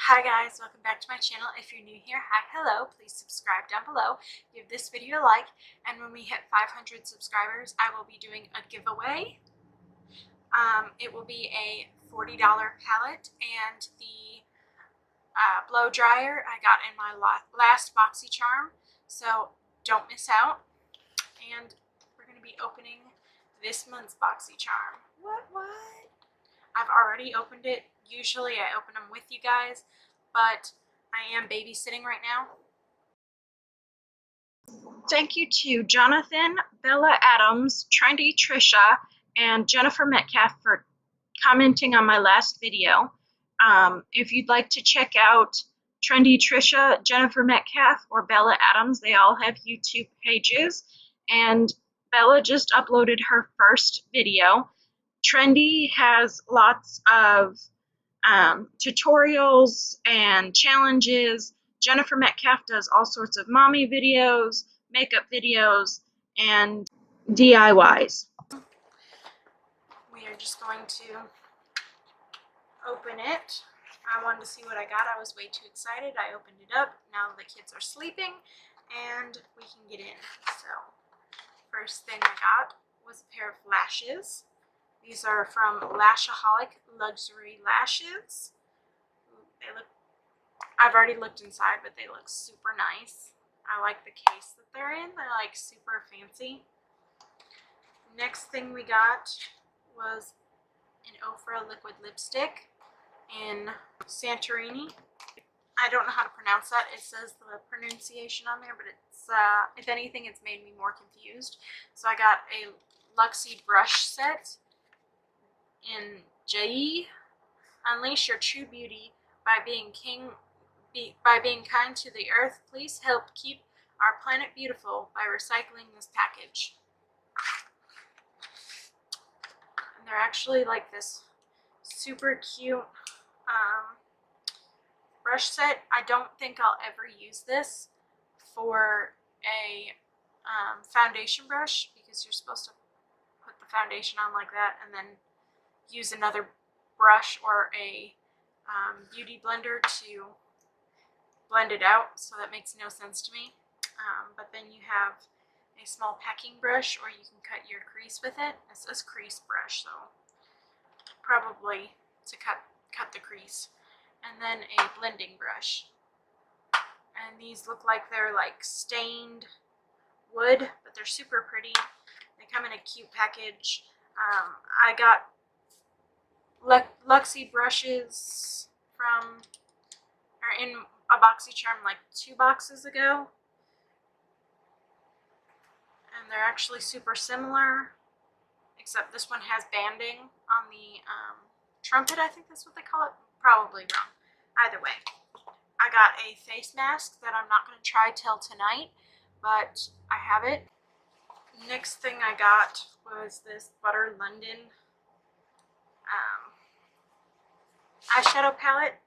Hi guys, welcome back to my channel. If you're new here, hi, hello, please subscribe down below, give this video a like, and when we hit 500 subscribers, I will be doing a giveaway. It will be a $40 palette and the blow dryer I got in my last BoxyCharm, so don't miss out. And we're going to be opening this month's BoxyCharm. What? I've already opened it. Usually I open them with you guys, but I am babysitting right now. Thank you to Jonathan, Bella Adams, Trendy Trisha, and Jennifer Metcalf for commenting on my last video. If you'd like to check out Trendy Trisha, Jennifer Metcalf, or Bella Adams, they all have YouTube pages, and Bella just uploaded her first video. Trendy has lots of tutorials and challenges. Jennifer Metcalf does all sorts of mommy videos, makeup videos, and DIYs. We are just going to open it. I wanted to see what I got. I was way too excited. I opened it up. Now the kids are sleeping and we can get in. So first thing I got was a pair of lashes. These are from Lashaholic Luxury Lashes. They look, I've already looked inside, but they look super nice. I like the case that they're in. They're like super fancy. Next thing we got was an Ofra liquid lipstick in Santorini. I don't know how to pronounce that. It says the pronunciation on there, but it's if anything, it's made me more confused. So I got a Luxie brush set in Jai. Unleash your true beauty by being kind to the earth. Please help keep our planet beautiful by recycling this package. And they're actually like this super cute brush set. I don't think I'll ever use this for a foundation brush, because you're supposed to put the foundation on like that and then use another brush or a beauty blender to blend it out, so that makes no sense to me. But then you have a small packing brush, or you can cut your crease with it. It says crease brush, so probably to cut the crease. And then a blending brush. And these look like they're like stained wood, but they're super pretty. They come in a cute package. I got Luxie brushes in a BoxyCharm like 2 boxes ago, and they're actually super similar, except this one has banding on the trumpet. I think that's what they call it. Probably wrong. Either way, I got a face mask that I'm not going to try till tonight, but I have it. Next thing I got was this Butter London eyeshadow palette.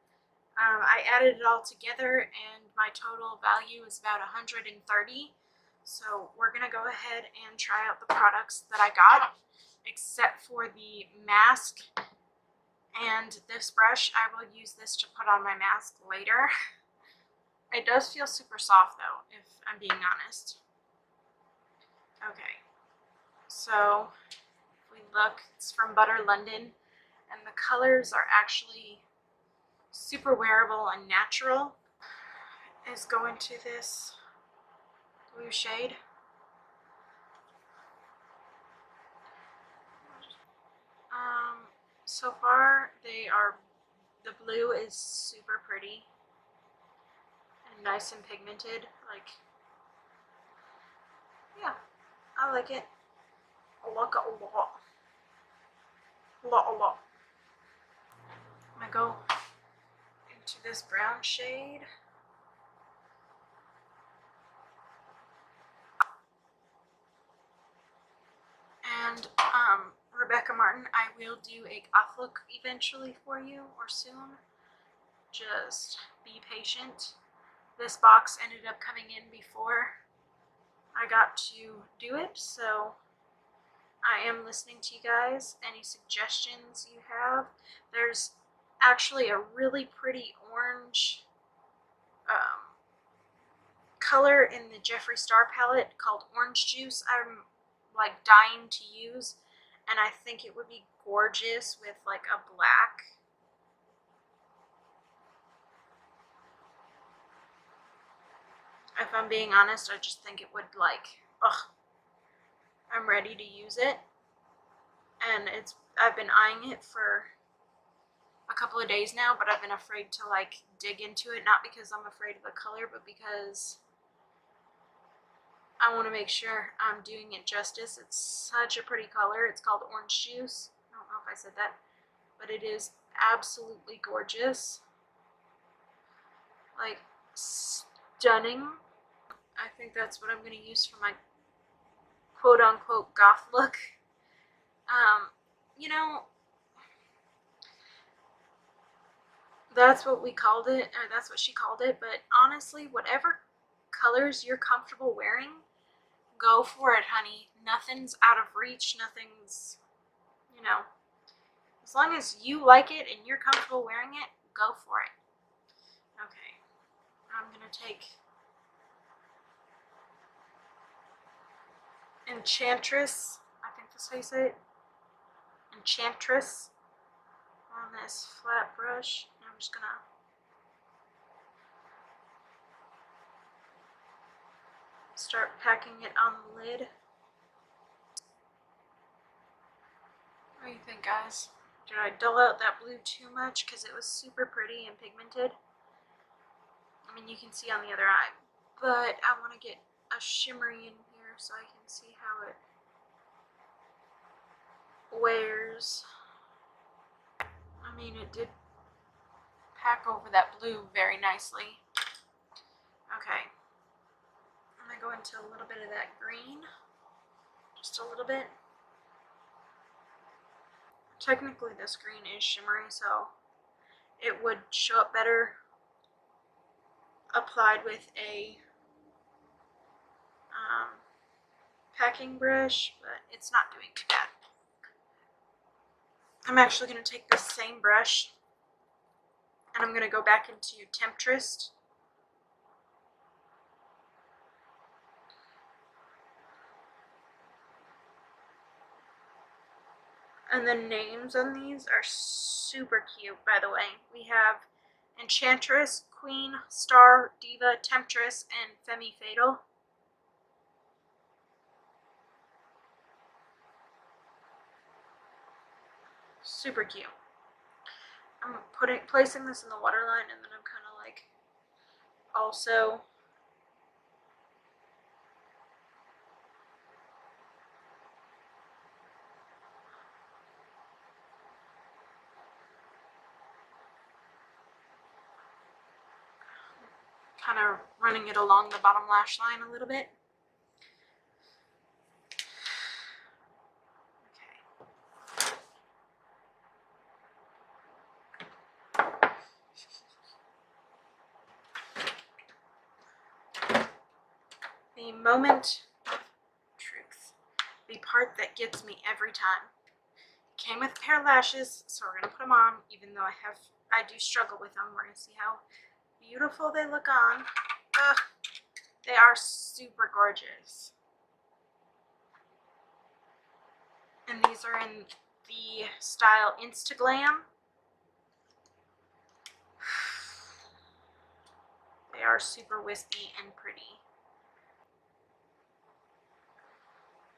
I added it all together and my total value is about $130. So we're going to go ahead and try out the products that I got, except for the mask and this brush. I will use this to put on my mask later. It does feel super soft though, if I'm being honest. Okay, so if we look, it's from Butter London, and the colors are actually super wearable and natural. Is going to this blue shade. So far the blue is super pretty and nice and pigmented. Like, yeah, I like it a lot. I'm gonna go into this brown shade. And Rebecca Martin, I will do a goth look eventually for you, or soon. Just be patient. This box ended up coming in before I got to do it, so I am listening to you guys. Any suggestions you have? There's actually a really pretty orange color in the Jeffree Star palette called Orange Juice. I'm like dying to use, and I think it would be gorgeous with like a black. If I'm being honest, I just think it would like, ugh, I'm ready to use it. And I've been eyeing it for a couple of days now, but I've been afraid to like dig into it, not because I'm afraid of the color, but because I want to make sure I'm doing it justice. It's such a pretty color. It's called Orange Juice. I don't know if I said that, but it is absolutely gorgeous. Like, stunning. I think that's what I'm going to use for my quote-unquote goth look. You know, that's what we called it, or that's what she called it, but honestly, whatever colors you're comfortable wearing, go for it, honey. Nothing's out of reach, nothing's, you know, as long as you like it and you're comfortable wearing it, go for it. Okay, I'm gonna take Enchantress, I think that's how you say it, Enchantress, on this flat brush. I'm just gonna start packing it on the lid. What do you think, guys? Did I dull out that blue too much? Because it was super pretty and pigmented. I mean, you can see on the other eye. But I want to get a shimmery in here so I can see how it wears. I mean, it did pack over that blue very nicely. Okay. I'm going to go into a little bit of that green. Just a little bit. Technically, this green is shimmery, so it would show up better applied with a packing brush, but it's not doing too bad. I'm actually going to take this same brush and I'm going to go back into Temptress. And the names on these are super cute, by the way. We have Enchantress, Queen, Star, Diva, Temptress, and Femme Fatal. Super cute. I'm placing this in the waterline, and then I'm kind of like also kind of running it along the bottom lash line a little bit. The moment of truth. The part that gets me every time. It came with a pair of lashes, so we're going to put them on, even though I do struggle with them. We're going to see how beautiful they look on. Ugh, they are super gorgeous. And these are in the style Instaglam. They are super wispy and pretty.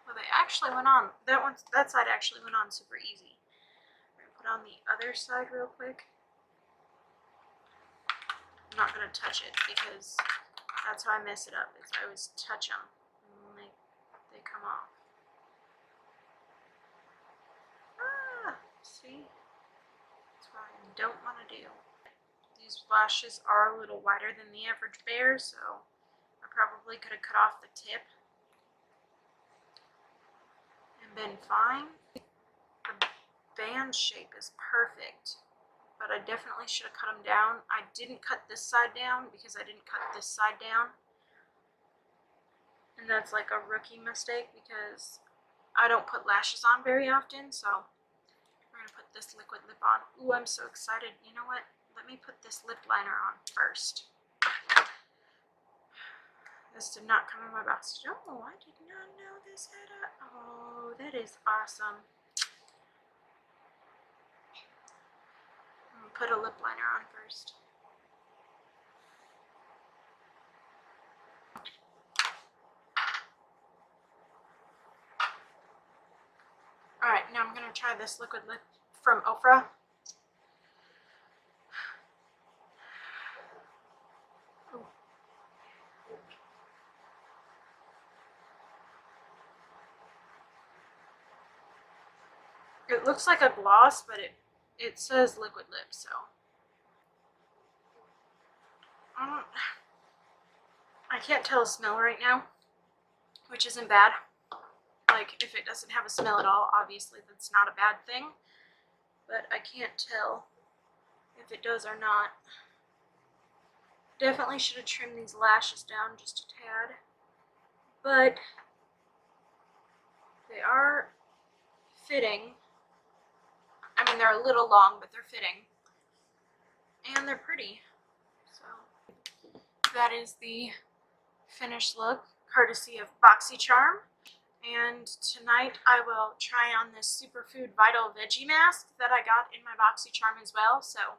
Well, they actually went on. That side actually went on super easy. We're gonna put on the other side real quick. I'm not gonna touch it because that's how I mess it up. Is I always touch them and they come off. Ah, see, that's what I don't want to do. These lashes are a little wider than the average bear, so I probably could have cut off the tip and been fine. The band shape is perfect, but I definitely should have cut them down. I didn't cut this side down because I didn't cut this side down, and that's like a rookie mistake because I don't put lashes on very often, so we're going to put this this liquid lip on. Ooh, I'm so excited. You know what? Let me put this lip liner on first. This did not come in my box. Oh, I did not know this had a... Oh, that is awesome. I'm gonna put a lip liner on first. Alright, now I'm gonna try this liquid lip from Ofra. It looks like a gloss, but it says liquid lip, so I can't tell a smell right now, which isn't bad. Like, if it doesn't have a smell at all, obviously that's not a bad thing, but I can't tell if it does or not. Definitely should have trimmed these lashes down just a tad, but they are fitting. I mean, they're a little long, but they're fitting, and they're pretty. So that is the finished look, courtesy of BoxyCharm. And tonight I will try on this Superfood Vital Veggie Mask that I got in my BoxyCharm as well. So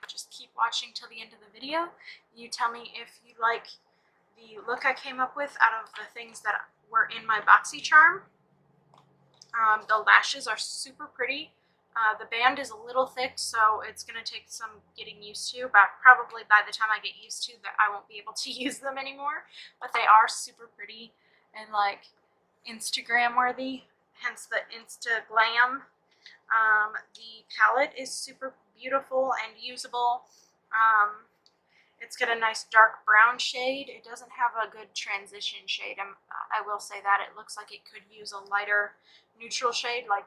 just keep watching till the end of the video. You tell me if you like the look I came up with out of the things that were in my BoxyCharm. The lashes are super pretty. The band is a little thick, so it's going to take some getting used to, but probably by the time I get used to that, I won't be able to use them anymore. But they are super pretty and like Instagram worthy, hence the Insta Glam. The palette is super beautiful and usable. It's got a nice dark brown shade. It doesn't have a good transition shade. I will say that. It looks like it could use a lighter neutral shade. Like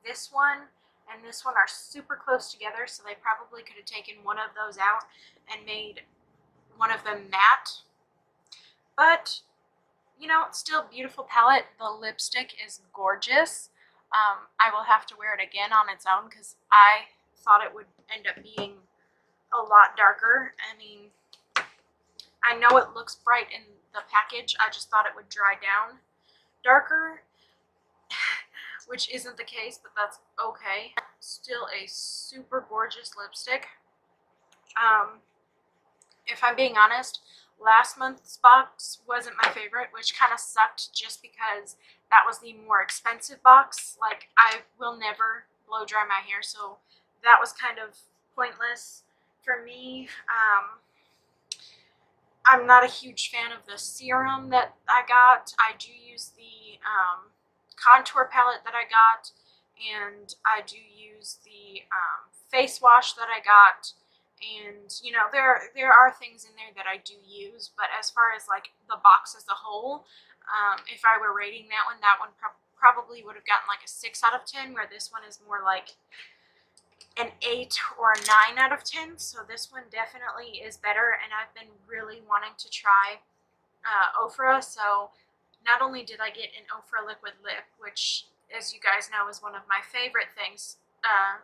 this one and this one are super close together, so they probably could have taken one of those out and made one of them matte. But, you know, it's still a beautiful palette. The lipstick is gorgeous. I will have to wear it again on its own because I thought it would end up being a lot darker. I mean, I know it looks bright in the package. I just thought it would dry down darker, which isn't the case, but that's okay. Still a super gorgeous lipstick. If I'm being honest, last month's box wasn't my favorite, which kind of sucked just because that was the more expensive box. Like, I will never blow dry my hair, so that was kind of pointless for me. I'm not a huge fan of the serum that I got. I do use the contour palette that I got, and I do use the face wash that I got. And, you know, there are things in there that I do use, but as far as like the box as a whole, if I were rating that one probably would have gotten like a 6 out of 10, where this one is more like an 8 or a 9 out of 10. So this one definitely is better, and I've been really wanting to try Ofra. So not only did I get an Ofra liquid lip, which, as you guys know, is one of my favorite things,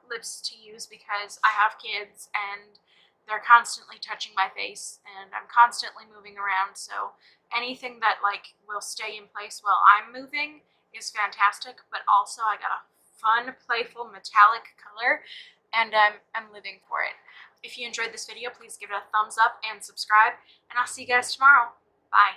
lips to use, because I have kids and they're constantly touching my face and I'm constantly moving around, so anything that like will stay in place while I'm moving is fantastic. But also I got a fun, playful, metallic color, and I'm living for it. If you enjoyed this video, please give it a thumbs up and subscribe, and I'll see you guys tomorrow. Bye.